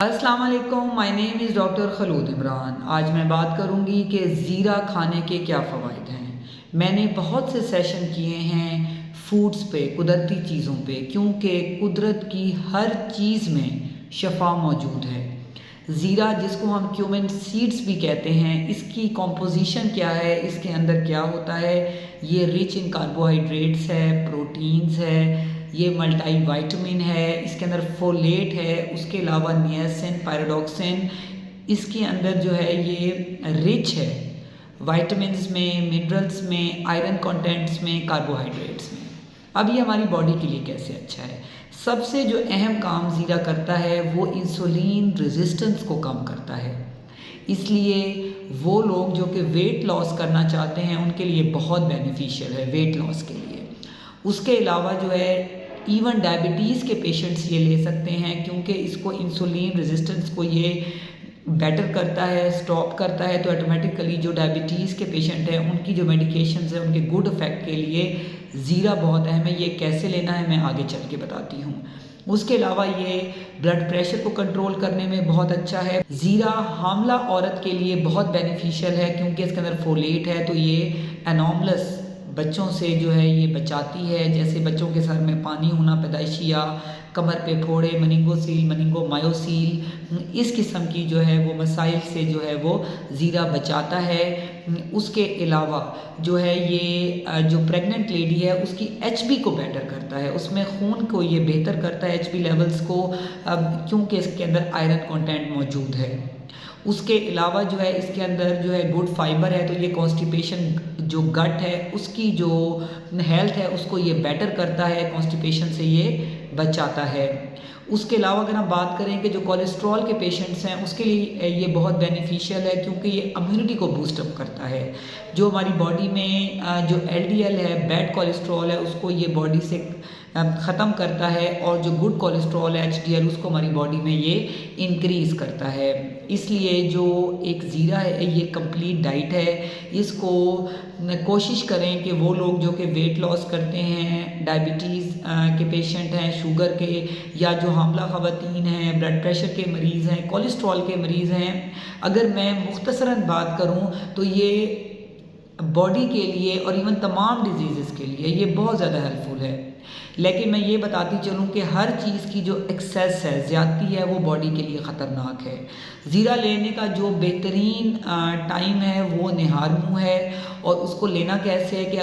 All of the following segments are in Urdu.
السلام علیکم، مائی نیم از ڈاکٹر خلود عمران۔ آج میں بات کروں گی کہ زیرہ کھانے کے کیا فوائد ہیں۔ میں نے بہت سے سیشن کیے ہیں فوڈز پہ، قدرتی چیزوں پہ، کیونکہ قدرت کی ہر چیز میں شفا موجود ہے۔ زیرہ جس کو ہم کیومن سیڈز بھی کہتے ہیں، اس کی کمپوزیشن کیا ہے، اس کے اندر کیا ہوتا ہے؟ یہ ریچ ان کاربوہائیڈریٹس ہے، پروٹینز ہے، یہ ملٹی وائٹمن ہے، اس کے اندر فولیٹ ہے، اس کے علاوہ نیاسن، پیراڈاکسن، اس کے اندر جو ہے یہ رچ ہے وائٹمنز میں، منرلز میں، آئرن کنٹینٹس میں، کاربوہائیڈریٹس میں۔ اب یہ ہماری باڈی کے لیے کیسے اچھا ہے؟ سب سے جو اہم کام زیرہ کرتا ہے وہ انسولین ریزسٹنس کو کم کرتا ہے۔ اس لیے وہ لوگ جو کہ ویٹ لاس کرنا چاہتے ہیں ان کے لیے بہت بینیفیشیل ہے ویٹ لاس کے لیے۔ اس کے علاوہ جو ہے ایون ڈائبٹیز کے پیشنٹس یہ لے سکتے ہیں، کیونکہ اس کو انسولین ریزسٹنس کو یہ بیٹر کرتا ہے، سٹاپ کرتا ہے، تو آٹومیٹیکلی جو ڈائبٹیز کے پیشنٹ ہیں ان کی جو میڈیکیشنز ہیں ان کے گڈ افیکٹ کے لیے زیرہ بہت اہم ہے۔ یہ کیسے لینا ہے میں آگے چل کے بتاتی ہوں۔ اس کے علاوہ یہ بلڈ پریشر کو کنٹرول کرنے میں بہت اچھا ہے۔ زیرہ حاملہ عورت کے لیے بہت بینیفیشیل ہے، کیونکہ اس کے اندر فولیٹ ہے، تو یہ انوملس بچوں سے جو ہے یہ بچاتی ہے، جیسے بچوں کے سر میں پانی ہونا پیدائشی، یا کمر پہ پھوڑے، مننگو سیل، مننگو مایوسیل، اس قسم کی جو ہے وہ مسائل سے جو ہے وہ زیرہ بچاتا ہے۔ اس کے علاوہ جو ہے یہ جو پریگننٹ لیڈی ہے اس کی ایچ بی کو بیٹر کرتا ہے، اس میں خون کو یہ بہتر کرتا ہے، ایچ بی لیولز کو، کیونکہ اس کے اندر آئرن کنٹینٹ موجود ہے۔ اس کے علاوہ جو ہے اس کے اندر جو ہے گڈ فائبر ہے، تو یہ کانسٹیپیشن جو گٹ ہے اس کی جو ہیلتھ ہے اس کو یہ بیٹر کرتا ہے، کانسٹیپیشن سے یہ بچاتا ہے۔ اس کے علاوہ اگر ہم بات کریں کہ جو کولیسٹرول کے پیشنٹس ہیں اس کے لیے یہ بہت بینیفیشیل ہے، کیونکہ یہ امیونٹی کو بوسٹ اپ کرتا ہے۔ جو ہماری باڈی میں جو ایل ڈی ایل ہے، بیڈ کولیسٹرول ہے، اس کو یہ باڈی سے ختم کرتا ہے، اور جو گڈ کولیسٹرول ہے، ایچ ڈی ایل، اس کو ہماری باڈی میں یہ انکریز کرتا ہے۔ اس لیے جو ایک زیرہ ہے یہ کمپلیٹ ڈائٹ ہے۔ اس کو کوشش کریں کہ وہ لوگ جو کہ ویٹ لاس کرتے ہیں، ڈائبٹیز کے پیشنٹ ہیں، شوگر کے، یا جو حاملہ خواتین ہیں، بلڈ پریشر کے مریض ہیں، کولیسٹرول کے مریض ہیں، اگر میں مختصراً بات کروں تو یہ باڈی کے لیے اور ایون تمام ڈیزیزز کے لیے یہ بہت زیادہ ہیلپ فل ہے۔ لیکن میں یہ بتاتی چلوں کہ ہر چیز کی جو ایکسیس ہے، زیادتی ہے، وہ باڈی کے لیے خطرناک ہے۔ زیرہ لینے کا جو بہترین ٹائم ہے وہ نہار منہ ہے، اور اس کو لینا کیسے ہے کہ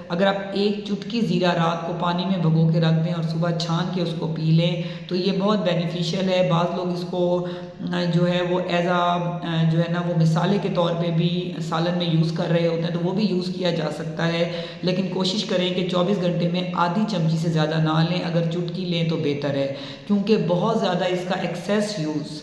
اگر آپ ایک چٹکی زیرہ رات کو پانی میں بھگو کے رکھ دیں اور صبح چھان کے اس کو پی لیں تو یہ بہت بینیفیشیل ہے۔ بعض لوگ اس کو جو ہے وہ جو ہے نا وہ مثالے کے طور پہ بھی سالن میں یوز کر رہے ہوتے ہیں، تو وہ بھی یوز کیا جا سکتا ہے، لیکن کوشش کریں کہ 24 گھنٹے میں آدھی چمچی سے زیادہ نہ لیں، اگر چٹکی لیں تو بہتر ہے، کیونکہ بہت زیادہ اس کا ایکسیس یوز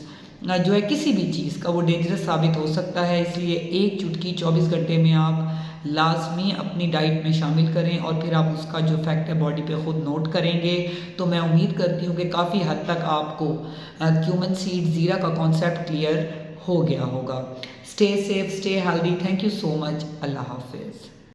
جو ہے کسی بھی چیز کا وہ ڈینجرس ثابت ہو سکتا ہے۔ اس لیے ایک چٹکی 24 گھنٹے میں آپ لازمی اپنی ڈائٹ میں شامل کریں، اور پھر آپ اس کا جو افیکٹ ہے باڈی پہ خود نوٹ کریں گے۔ تو میں امید کرتی ہوں کہ کافی حد تک آپ کو کیومن سیڈ زیرہ کا کانسیپٹ کلیئر ہو گیا ہوگا۔ Stay safe, stay healthy, thank you so much, اللہ حافظ۔